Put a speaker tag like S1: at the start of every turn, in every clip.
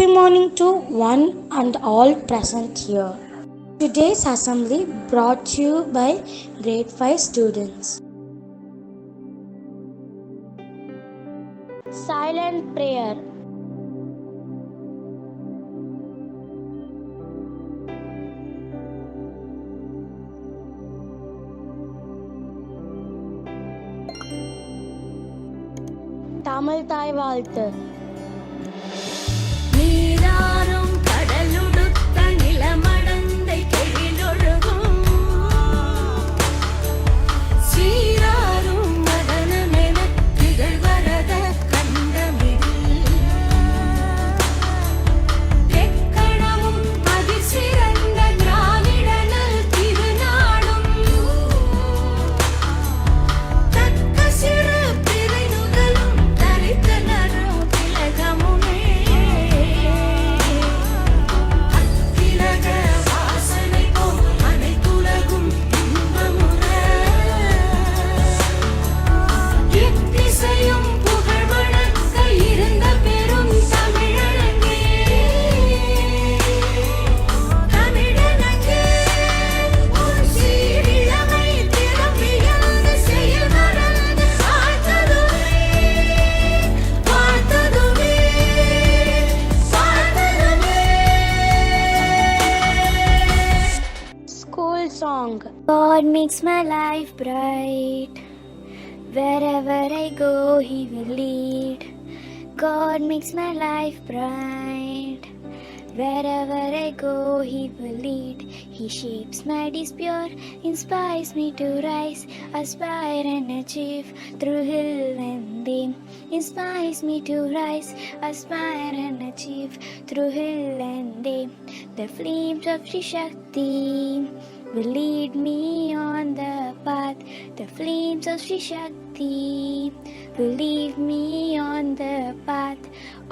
S1: Happy morning to one and all present here. Today's assembly brought to you by grade 5 students. Silent prayer. Tamil Thai வாழ்த்து.
S2: நீராறும் கடலுடுத்த நிலமடந்தை கெழிலொழுகும் சீராறும் மதனமென திகழ்வரத கண்டமிடில் எக்கணமும் அதிசிறந்த திராவிடனல் திருநாடும் தக்க சிறு பிறை நுதலும் தரித்தனரும் திலகமுமே அத்திலக வாசனை போல் அனைத்துலகும் இன்பமுற எத்திசையும் புகழ் வழங்க இருந்த பெரும் தமிழனங்கே தமிழனங்கே உன் சீரிழமை திறமையான செயல் மறந்து வாழ்த்ததுமே வாழ்த்ததுமே வாழ்த்ததுமே.
S1: School song.
S3: God makes my life bright. Wherever I go, He will lead. God makes my life bright. Wherever I go, He will lead. He shapes my days pure, inspires me to rise, aspire and achieve through hill and dale. Inspires me to rise, aspire and achieve through hill and dale. The flames of Shri Shakti will lead me on the path. The flames of Shri Shakti will lead me on the path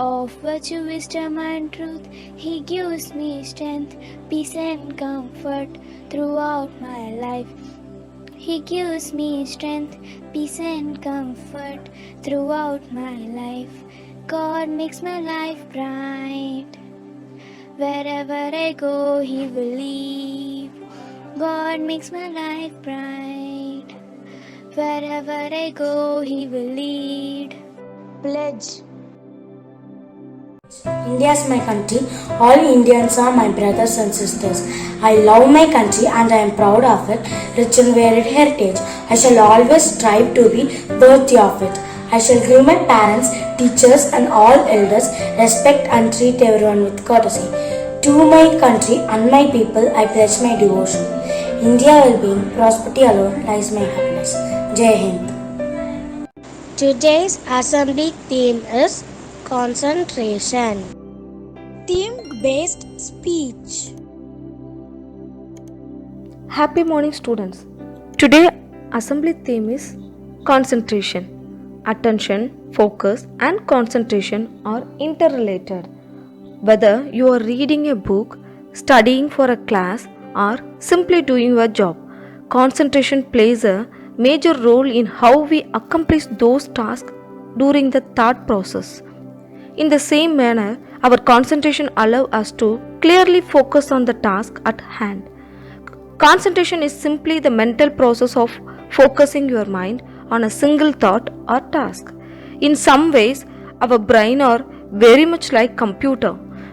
S3: of virtue, wisdom and truth. He gives me strength, peace and comfort throughout my life. He gives me strength, peace and comfort throughout my life. God makes my life bright. Wherever I go, He will lead. God makes my life bright. Wherever I go, He will lead.
S1: Pledge.
S4: India is my country. All Indians are my brothers and sisters. I love my country and I am proud of it, rich in varied heritage. I shall always strive to be worthy of it. I shall give my parents, teachers and all elders respect and treat everyone with courtesy. To my country and my people I pledge my devotion. India well-being, prosperity alone lies my happiness. Jai Hind.
S1: Today's assembly theme is concentration. Theme-based speech.
S5: Happy morning, students. Today assembly theme is concentration. Attention, focus and concentration are interrelated. Whether you are reading a book, studying for a class or simply doing your job, concentration plays a major role in how we accomplish those tasks during the thought process. In the same manner, our concentration allows us to clearly focus on the task at hand. Concentration is simply the mental process of focusing your mind on a single thought or task. In some ways, our brain are very much like computer.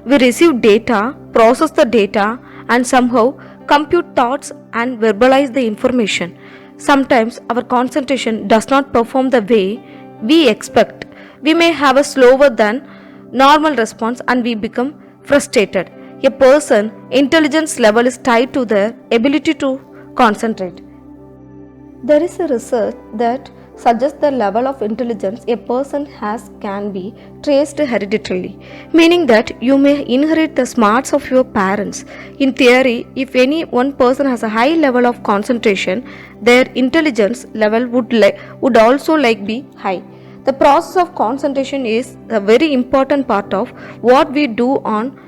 S5: We receive data, process the data and somehow compute thoughts and verbalize the information. Sometimes our concentration does not perform the way we expect. We may have a slower than normal response and we become frustrated. A person's intelligence level is tied to their ability to concentrate. There is a research that suggests the level of intelligence a person has can be traced hereditarily, meaning that you may inherit the smarts of your parents. In theory, if any one person has a high level of concentration, their intelligence level would also be high. The process of concentration is a very important part of what we do on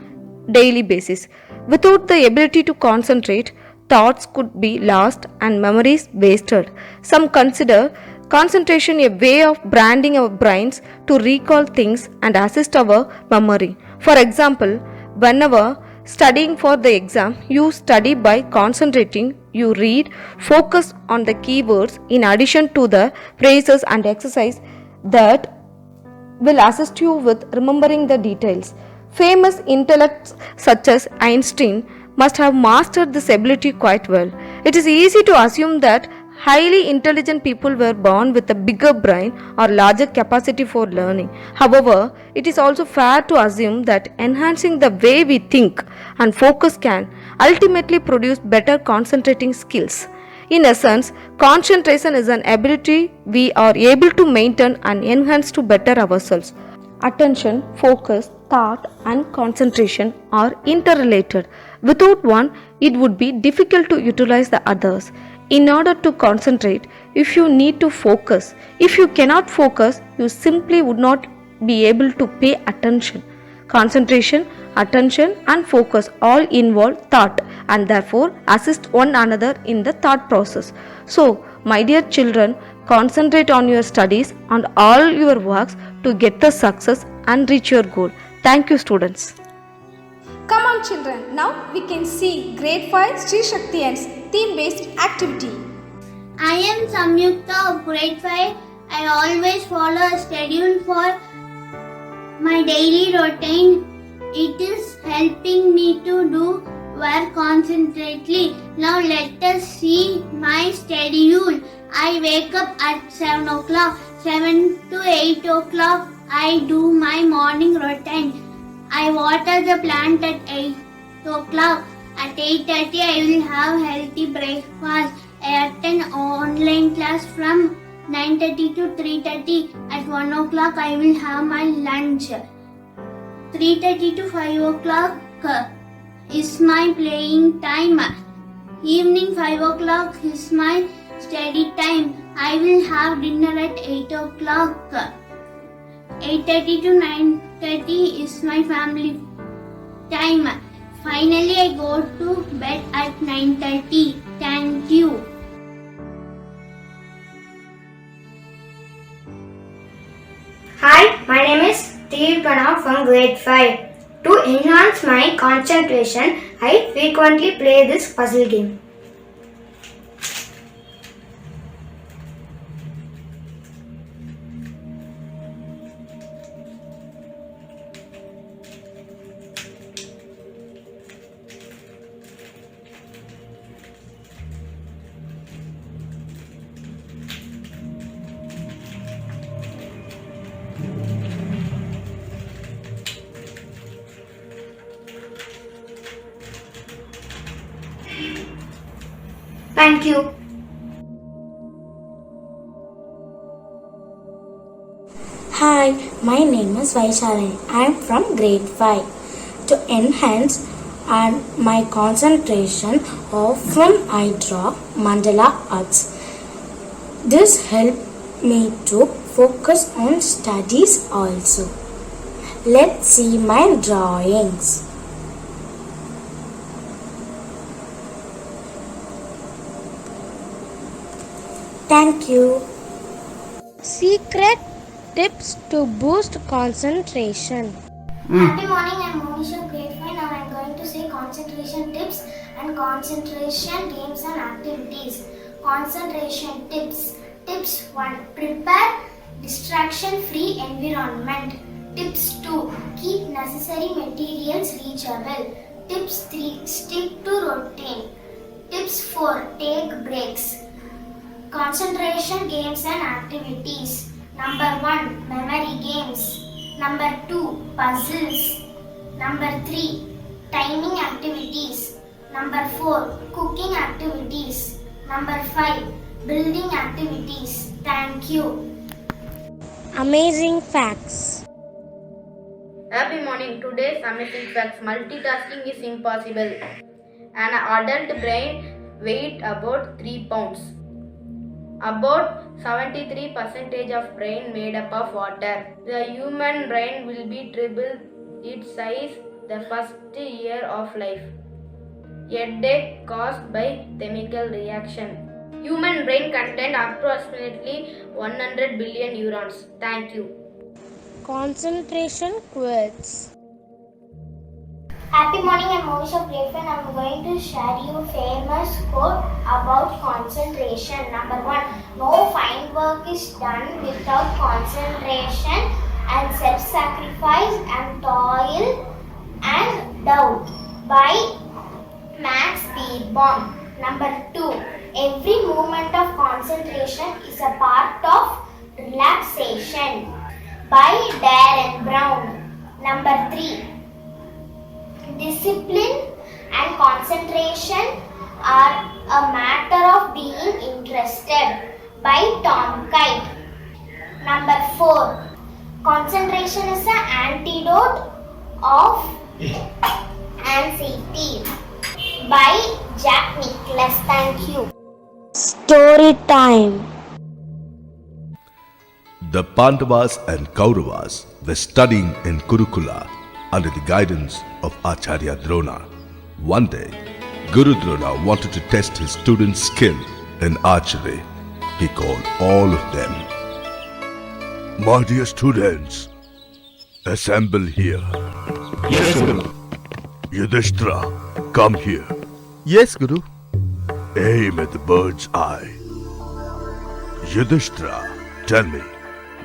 S5: daily basis. Without the ability to concentrate, thoughts could be lost and memories wasted. Some consider concentration a way of branding our brains to recall things and assist our memory. For example, whenever studying for the exam, you study by concentrating, you read, focus on the keywords in addition to the phrases and exercise that will assist you with remembering the details. Famous intellects such as Einstein must have mastered this ability quite well. It is easy to assume that highly intelligent people were born with a bigger brain or larger capacity for learning. However, it is also fair to assume that enhancing the way we think and focus can ultimately produce better concentrating skills. In essence, concentration is an ability we are able to maintain and enhance to better ourselves. Attention, focus, thought, and concentration are interrelated. Without one, it would be difficult to utilize the others. In order to concentrate, if you need to focus, if you cannot focus, you simply would not be able to pay attention. Concentration, attention, and focus all involve thought and therefore assist one another in the thought process. So, my dear children, concentrate on your studies and all your works to get the success and reach your goal. Thank you, students.
S6: Come on children, now we can see grade 5 Sri Shakti Ants theme-based activity.
S7: I am Samyukta of grade 5. I always follow a schedule for my daily routine. It is helping me to do work concentrately. Now let us see my schedule. I wake up at 7 o'clock. 7 to 8 o'clock I do my morning routine. I water the plant at 8 o'clock. At 8:30 I will have healthy breakfast. I attend online class from 9:30 to 3:30. At 1 o'clock I will have my lunch. 3:30 to 5 o'clock is my playing time. Evening 5 o'clock is my study time. I will have dinner at 8 o'clock. 8:30 to 9:30 is my family time. Finally, I go to bed at 9:30. Thank you.
S8: Hi, my name is Tirupana from grade 5. To enhance my concentration, I frequently play this puzzle game. Thank you.
S4: Hi, my name is Vaishali. I am from grade 5. To enhance my concentration, often I draw mandala arts. This helps me to focus on studies also. Let's see my drawings. Thank you.
S1: Secret tips to boost concentration.
S7: Happy morning, I'm Monisha, grade 5. Now I'm going to say concentration tips and concentration games and activities. Concentration tips. Tips 1. Prepare distraction-free environment. Tips 2. Keep necessary materials reachable. Tips 3. Stick to routine. Tips 4. Take breaks. Concentration games and activities. Number 1. Memory games. Number 2. Puzzles. Number 3. Timing activities. Number 4. Cooking activities. Number 5. Building activities. Thank you.
S1: Amazing facts.
S9: Happy morning. Today's amazing facts. Multitasking is impossible. An adult brain weighs about 3 pounds. About 73% of brain made up of water. The human brain will be triple its size the first year of life. Headache caused by chemical reaction. Human brain contains approximately 100 billion neurons. Thank you.
S1: Concentration quiz.
S7: Happy morning, I'm Monisha of grade 5 and I'm going to share you famous quote about concentration. Number 1, no fine work is done without concentration and self-sacrifice and toil and doubt by Max Beerbohm. Number 2, every movement of concentration is a part of relaxation by Darren Brown. Number 3, discipline and concentration are a matter of being interested by Tom Kite. Number 4, concentration is an antidote of anxiety by Jack Nicklaus. Thank you.
S1: Story time.
S10: The Pandavas and Kauravas were studying in Kurukula under the guidance of Acharya Drona. One day, Guru Drona wanted to test his students' skill in archery. He called all of them. My dear students, assemble here. Yes, Guru. Yudhishthira, come here. Yes, Guru. Aim at the bird's eye. Yudhishthira, tell me,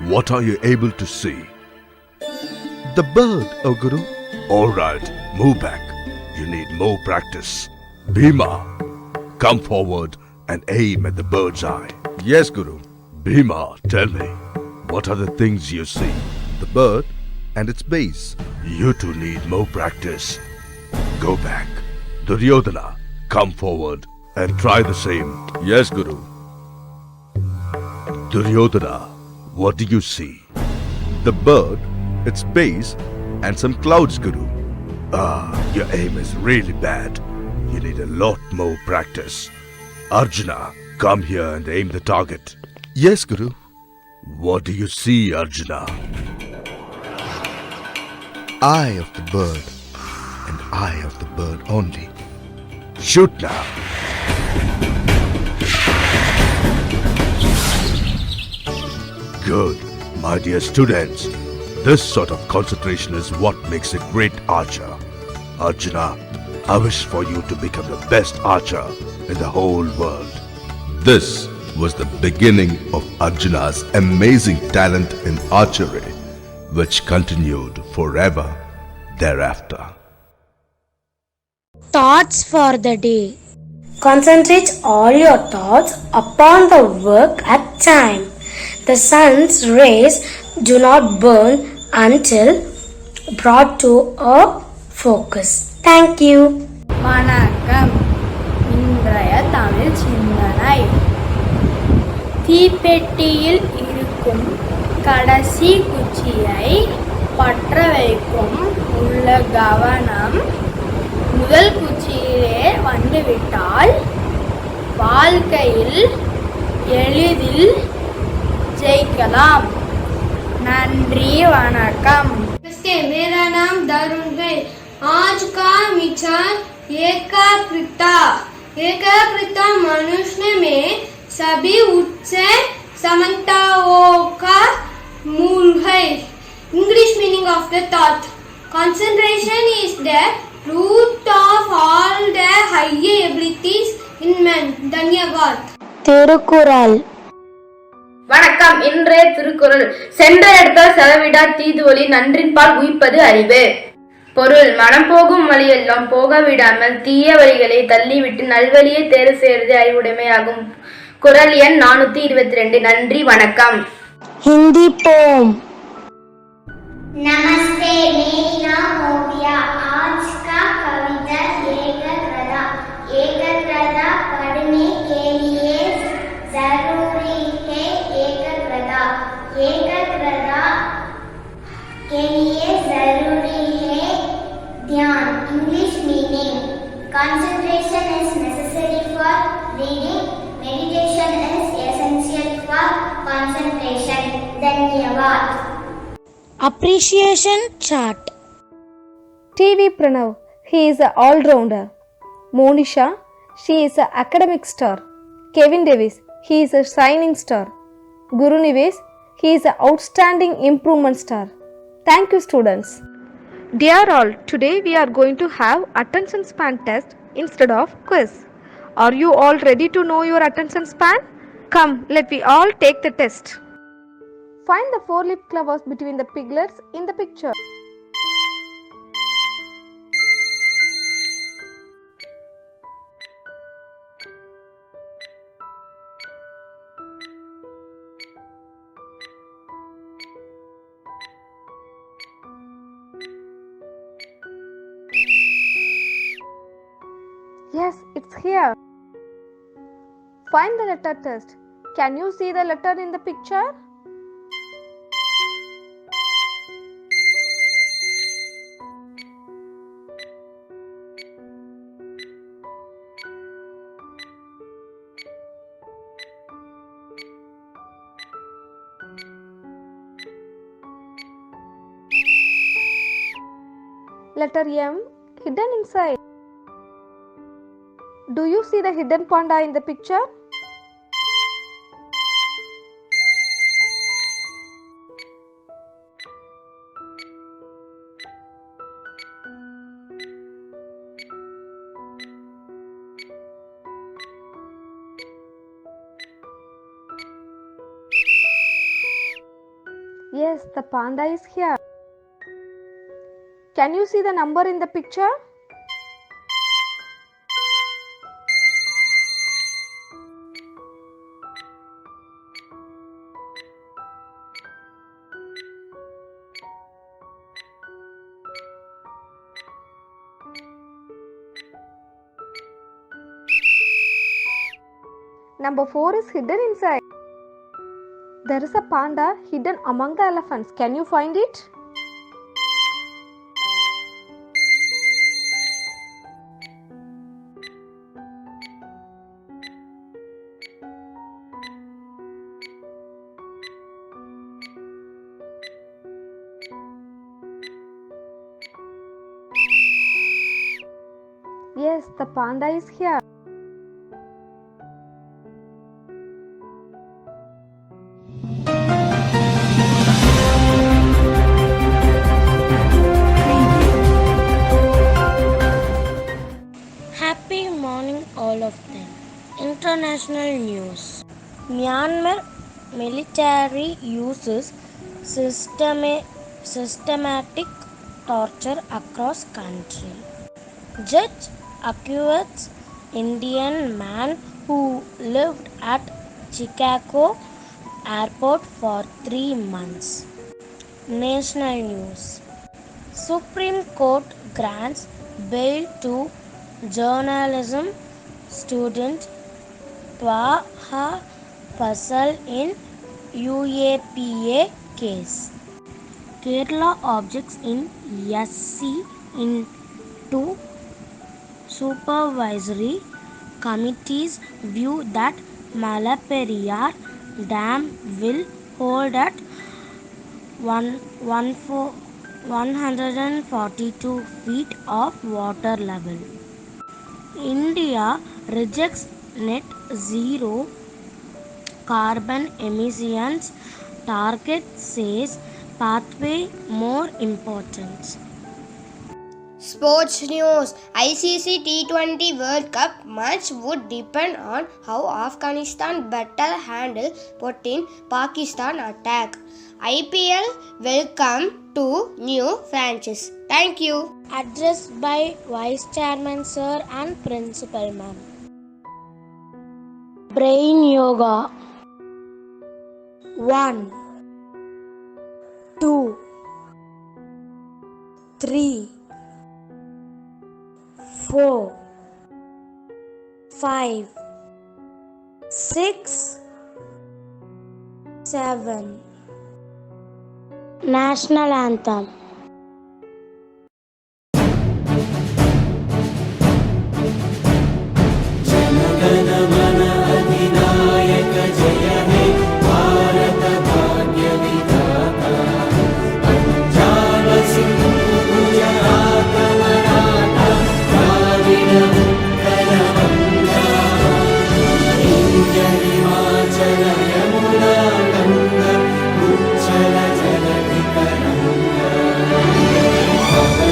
S10: what are you able to see? The bird, O Guru. Alright, move back. You need more practice. Bhima, come forward and aim at the bird's eye. Yes, Guru. Bhima, tell me, what are the things you see? The bird and its base. You two need more practice. Go back. Duryodhana, come forward and try the same. Yes, Guru. Duryodhana, what do you see? The bird, its base, and some clouds, Guru. Your aim is really bad. You need a lot more practice. Arjuna, come here and aim the target. Yes, Guru. What do you see, Arjuna? Eye of the bird, and eye of the bird only. Shoot now. Good, my dear students. This sort of concentration is what makes a great archer. Arjuna, I wish for you to become the best archer in the whole world. This was the beginning of Arjuna's amazing talent in archery, which continued forever thereafter.
S1: Thoughts for the day.
S4: Concentrate all your thoughts upon the work at time. The sun's rays do not burn until brought to a focus. Thank you.
S11: வணக்கம். இன்றைய தமிழ் சிந்தனை. தீப்பெட்டியில் இருக்கும் கடைசி குச்சியை பற்ற வைக்கும் உள்ள கவனம் முதல் குச்சியிலே வந்துவிட்டால் வாழ்க்கையில் எளிதில் ஜெயிக்கலாம். நன்றி, வணக்கம்.
S12: मेरा नाम दारुण है. आज का विचार एकाग्रता. एकाग्रता मनुष्य में सभी उच्च समताओं का मूल है. English meaning of the thought. Concentration is the root of all the higher abilities in man. धन्यवाद.
S1: திருக்குறள்.
S9: வணக்கம். இன்றைய திருக்குறள். சென்ற இடத்தால் செலவிடா தீதுவழி நன்றின்பால் உய்ப்பது அறிவு. பொருள்: மனம் போகும் வழியெல்லாம் போக விடாமல் தீய வழிகளை தள்ளிவிட்டு நல்வழியை தேர்வு செய்வது அறிவுடைமையாகும். குறள் எண் 422. நன்றி, வணக்கம்.
S1: हिंदी पोम.
S7: नमस्ते, मेरी नाम ओविया. आज का कविता एकाग्रता. एकाग्रता पढ़ने के लिए जरूरी है. एकाग्रता एकाग्रता के लिए जरूरी है ध्यान. English meaning: concentration is necessary for reading. Meditation is essential for concentration. धन्यवाद.
S1: Appreciation chart.
S5: TV Pranav, he is an all-rounder. Monisha, she is an academic star. Kevin Davis, he is a shining star. Guru Nives, he is an outstanding improvement star. Thank you, students. Dear all, today we are going to have attention span test instead of quiz. Are you all ready to know your attention span? Come, let we all take the test. Find the four leaf clovers between the piglets in the picture. Yes, it's here. Find the letter test. Can you see the letter in the picture? Letter M hidden inside. Do you see the hidden panda in the picture? Yes, the panda is here. Can you see the number in the picture? Number 4 is hidden inside. There is a panda hidden among the elephants. Can you find it? Yes, the panda is here.
S4: Happy morning, all of them. International news. Myanmar military uses systematic torture across country. Judge acquits Indian man who lived at Chicago airport for 3 months. National news. Supreme Court grants bail to journalism student Twaha Fasal in UAPA case. Kerala objects in SC into supervisory committee's view that Malaperiyar Dam will hold at 142 feet of water level. India rejects net zero carbon emissions target, says pathway more important.
S8: Sports news. ICC T20 World Cup match would depend on how Afghanistan better handle Putin Pakistan attack. IPL welcome to new franchise. Thank you.
S4: Address by Vice Chairman Sir and Principal Ma'am. Brain Yoga. 1, 2, 3, 4, 5, 6, 7. National Anthem.
S2: Jalaधिकरंगा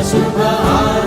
S2: Shubh